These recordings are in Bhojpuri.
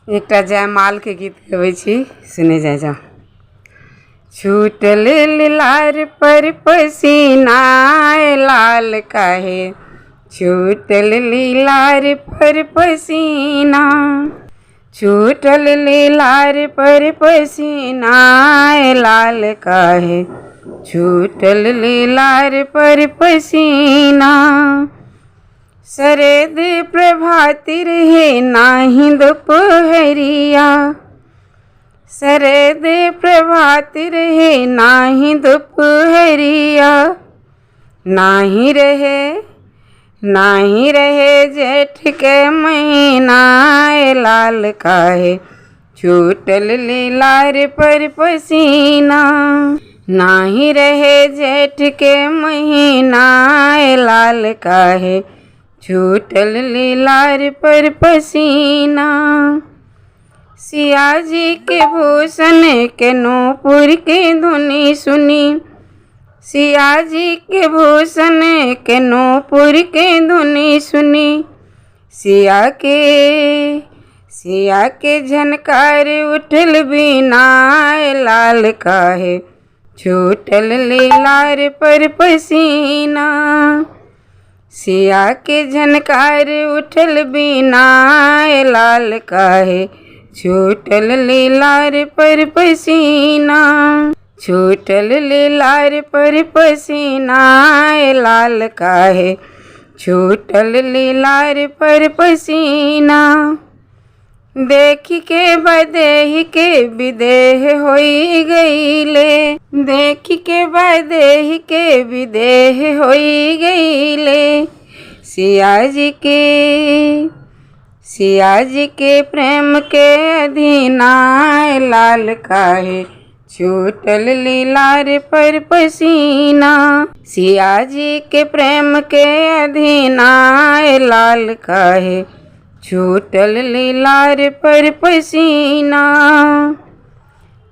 एक जयमाल के गीत गबै छी, सुने जाए जाओ। छूटल लीलार पर पसीना लाल काहे, छूटल लीलार पर पसीना, छूटल लीलार पर पसीना लाल काहे, छूटल लीलार पर पसीना। शरद प्रभाती रहे नाही दोपहरिया, शरद प्रभाती रहे नाही दोपहरिया, नाही रहे जेठ के महीना लाल काहे, छूटल लीलार पर पसीना। नाही रहे जेठ के महीना लाल काहे, छूटल लीलार पर पसीना। सिया जी के भूषण के नूपुर के धुनी सुनी, सिया जी के भूषण के नूपुर के धुनी सुनी, सिया के झनकार उठल बिना लाल काहे, छूटल लीलार पर पसीना। सिया के झनकार उठल बिना लाल काहे, छूटल लीलार पर पसीना, छूटल लीलार पर पसीना लाल काहे, छूटल लीलार पर पसीना। देखी के बदेही के विदेह होई गईले, देखी के बदेही के विदेह होई गईले। सिया जी के प्रेम के अधीना लाल काहे, छूटल लीलार पर पसीना। सिया जी के प्रेम के अधीना लाल काहे, छूटल लीलार पर पसीना।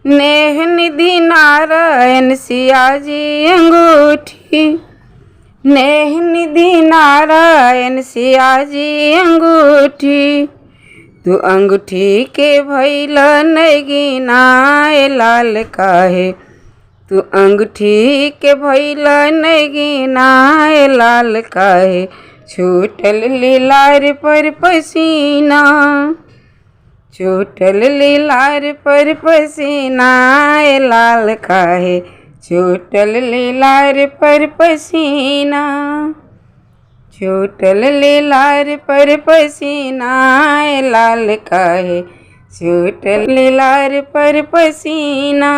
नेह निधि नारायण सिया जी अंगूठी, नेह निधि नारायण सिया जी अंगूठी, तू अंगूठी के भइल नगीना लाल काहे, तू अंगूठी के भइल नगीना लाल काहे, छूटल लीलार पर पसीना, छूटल लीलार पर पसीना लाल काहे, छूटल लीलार पर पसीना, छूटल लीलार पर पसीना लाल काहे, छूटल लीलार पर पसीना।